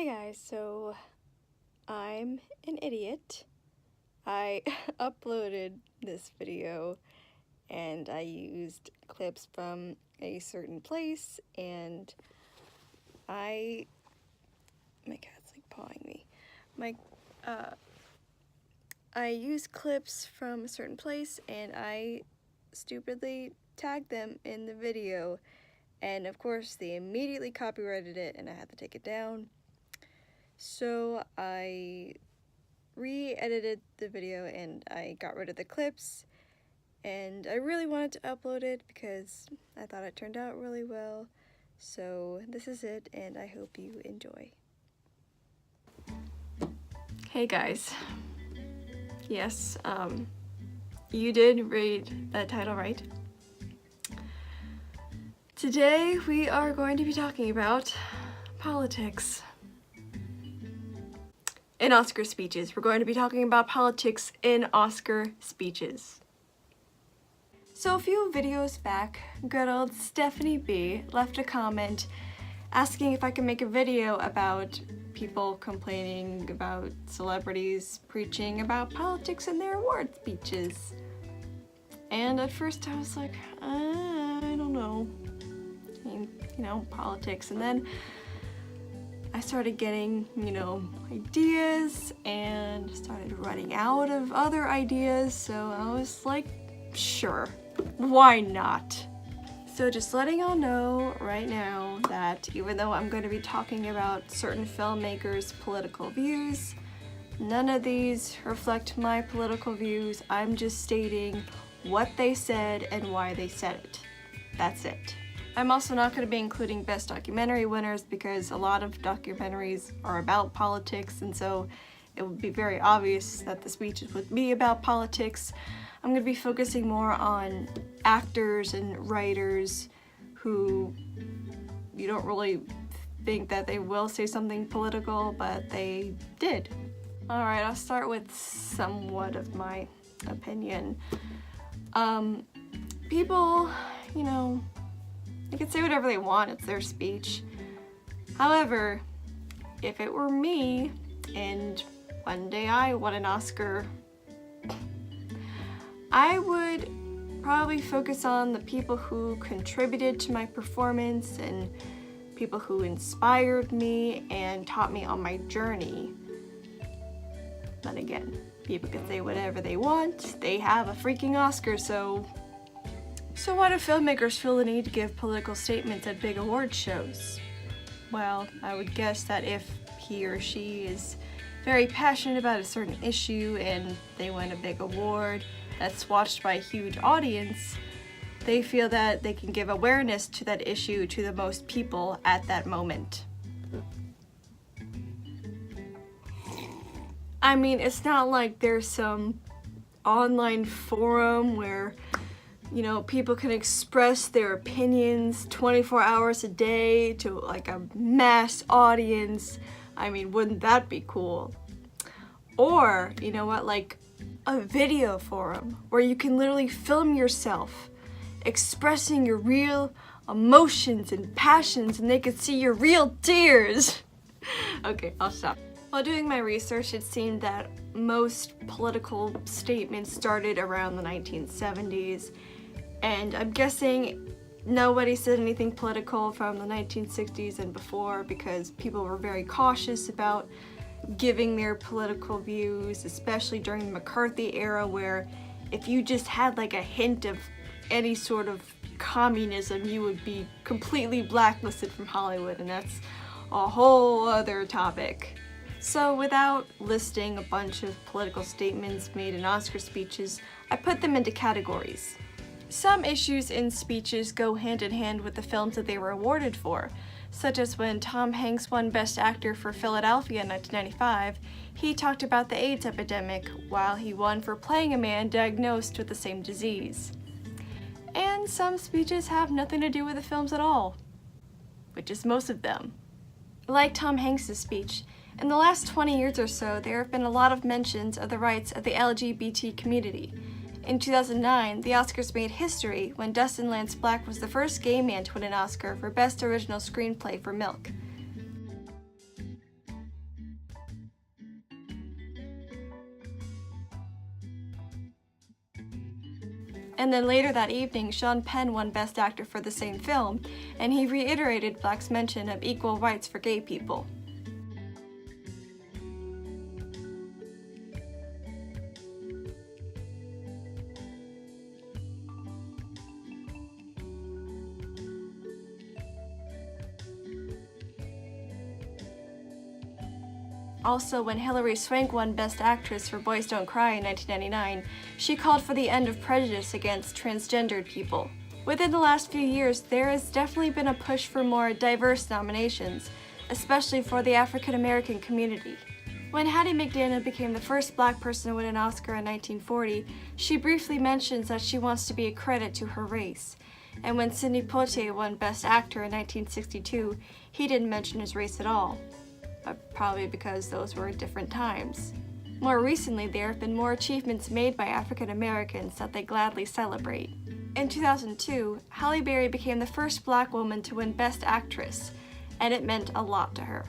Hey guys, so I'm an idiot. I uploaded this video and I used clips from a certain place and my cat's like pawing me. I used clips from a certain place and I stupidly tagged them in the video, and of course they immediately copyrighted it and I had to take it down. So I re-edited the video and I got rid of the clips, and I really wanted to upload it because I thought it turned out really well. So this is it and I hope you enjoy. Hey guys. Yes, you did read that title right. Today we are going to be talking about politics. In Oscar speeches. We're going to be talking about politics in Oscar speeches. So a few videos back, good old Stephanie B left a comment asking if I could make a video about people complaining about celebrities preaching about politics in their award speeches. And at first I was like, I don't know. I mean, politics. And then I started getting, ideas and started running out of other ideas, so I was like, sure, why not? So just letting y'all know right now that even though I'm going to be talking about certain filmmakers' political views, none of these reflect my political views. I'm just stating what they said and why they said it. That's it. I'm also not going to be including Best Documentary winners because a lot of documentaries are about politics, and so it would be very obvious that the speeches would be about politics. I'm going to be focusing more on actors and writers who you don't really think that they will say something political, but they did. Alright, I'll start with somewhat of my opinion. People, they can say whatever they want, it's their speech. However, if it were me and one day I won an Oscar, I would probably focus on the people who contributed to my performance and people who inspired me and taught me on my journey. But again, people can say whatever they want. They have a freaking Oscar, so why do filmmakers feel the need to give political statements at big award shows? Well, I would guess that if he or she is very passionate about a certain issue and they win a big award that's watched by a huge audience, they feel that they can give awareness to that issue to the most people at that moment. I mean, it's not like there's some online forum where people can express their opinions 24 hours a day to like a mass audience. I mean, wouldn't that be cool? Or, like a video forum where you can literally film yourself expressing your real emotions and passions and they could see your real tears. Okay, I'll stop. While doing my research, it seemed that most political statements started around the 1970s. And I'm guessing nobody said anything political from the 1960s and before because people were very cautious about giving their political views, especially during the McCarthy era, where if you just had like a hint of any sort of communism, you would be completely blacklisted from Hollywood, and that's a whole other topic. So without listing a bunch of political statements made in Oscar speeches, I put them into categories. Some issues in speeches go hand in hand with the films that they were awarded for, such as when Tom Hanks won Best Actor for Philadelphia in 1995, he talked about the AIDS epidemic, while he won for playing a man diagnosed with the same disease. And some speeches have nothing to do with the films at all, which is most of them. Like Tom Hanks' speech, in the last 20 years or so, there have been a lot of mentions of the rights of the LGBT community. In 2009, the Oscars made history when Dustin Lance Black was the first gay man to win an Oscar for Best Original Screenplay for Milk. And then later that evening, Sean Penn won Best Actor for the same film, and he reiterated Black's mention of equal rights for gay people. Also, when Hilary Swank won Best Actress for Boys Don't Cry in 1999, she called for the end of prejudice against transgendered people. Within the last few years, there has definitely been a push for more diverse nominations, especially for the African American community. When Hattie McDaniel became the first Black person to win an Oscar in 1940, she briefly mentions that she wants to be a credit to her race. And when Sidney Poitier won Best Actor in 1962, he didn't mention his race at all. Probably because those were different times. More recently, there have been more achievements made by African Americans that they gladly celebrate. In 2002, Halle Berry became the first Black woman to win Best Actress, and it meant a lot to her.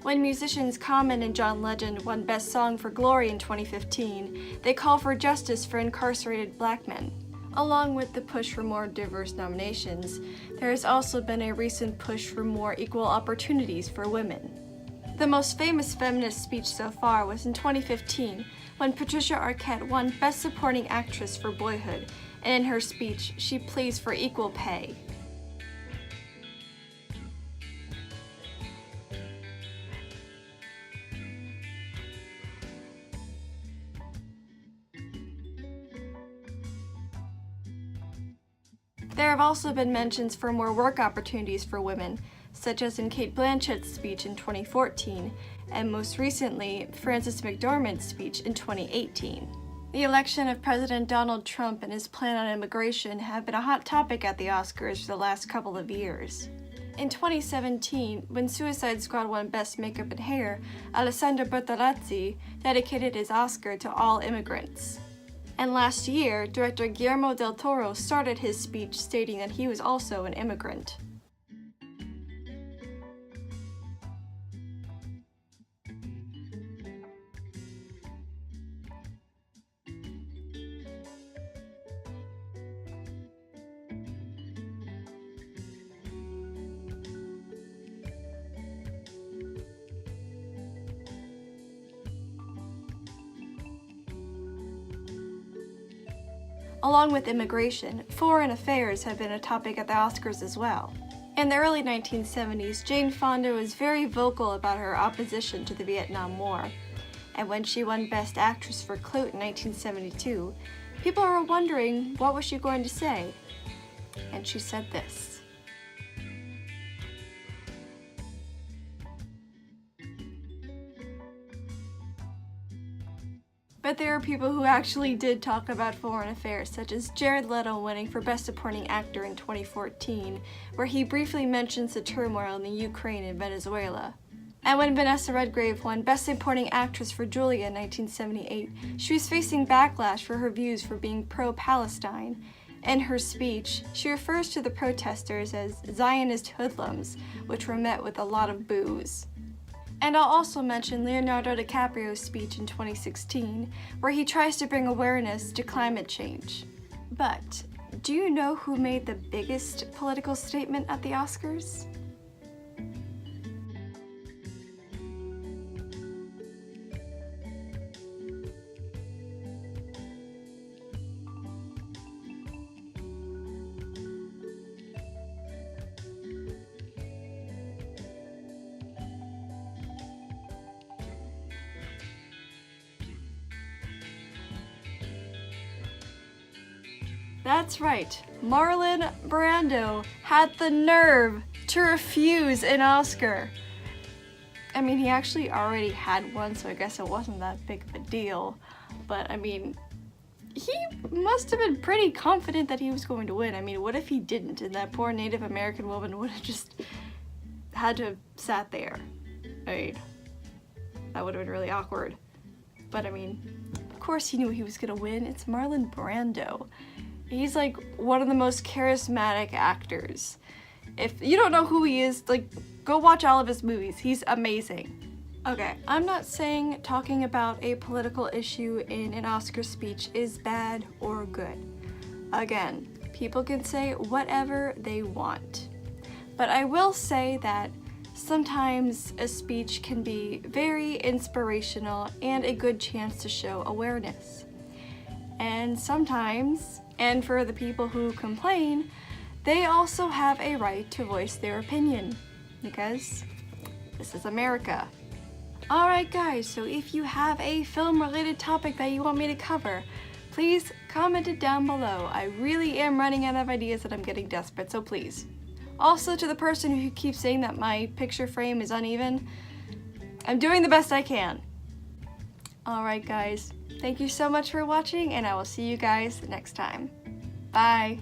When musicians Common and John Legend won Best Song for Glory in 2015, they call for justice for incarcerated Black men. Along with the push for more diverse nominations, there has also been a recent push for more equal opportunities for women. The most famous feminist speech so far was in 2015, when Patricia Arquette won Best Supporting Actress for Boyhood, and in her speech, she pleads for equal pay. There have also been mentions for more work opportunities for women, such as in Cate Blanchett's speech in 2014, and most recently, Frances McDormand's speech in 2018. The election of President Donald Trump and his plan on immigration have been a hot topic at the Oscars for the last couple of years. In 2017, when Suicide Squad won Best Makeup and Hair, Alessandro Bertolazzi dedicated his Oscar to all immigrants. And last year, director Guillermo del Toro started his speech stating that he was also an immigrant. Along with immigration, foreign affairs have been a topic at the Oscars as well. In the early 1970s, Jane Fonda was very vocal about her opposition to the Vietnam War, and when she won Best Actress for Clute in 1972, people were wondering what was she going to say, and she said this. But there are people who actually did talk about foreign affairs, such as Jared Leto winning for Best Supporting Actor in 2014, where he briefly mentions the turmoil in the Ukraine and Venezuela. And when Vanessa Redgrave won Best Supporting Actress for Julia in 1978, she was facing backlash for her views for being pro-Palestine. In her speech, she refers to the protesters as Zionist hoodlums, which were met with a lot of boos. And I'll also mention Leonardo DiCaprio's speech in 2016, where he tries to bring awareness to climate change. But do you know who made the biggest political statement at the Oscars? That's right, Marlon Brando had the nerve to refuse an Oscar. I mean, he actually already had one, so I guess it wasn't that big of a deal. But I mean, he must have been pretty confident that he was going to win. I mean, what if he didn't and that poor Native American woman would have just had to have sat there? I mean, that would have been really awkward. But I mean, course he knew he was gonna win. It's Marlon Brando. He's like one of the most charismatic actors. If you don't know who he is, like, go watch all of his movies. He's amazing. Okay, I'm not saying talking about a political issue in an Oscar speech is bad or good. Again, people can say whatever they want. But I will say that sometimes a speech can be very inspirational and a good chance to show awareness. And sometimes, and for the people who complain, they also have a right to voice their opinion, because this is America. Alright guys, so if you have a film-related topic that you want me to cover, please comment it down below. I really am running out of ideas and I'm getting desperate, so please. Also, to the person who keeps saying that my picture frame is uneven, I'm doing the best I can. Alright guys, thank you so much for watching, and I will see you guys next time. Bye!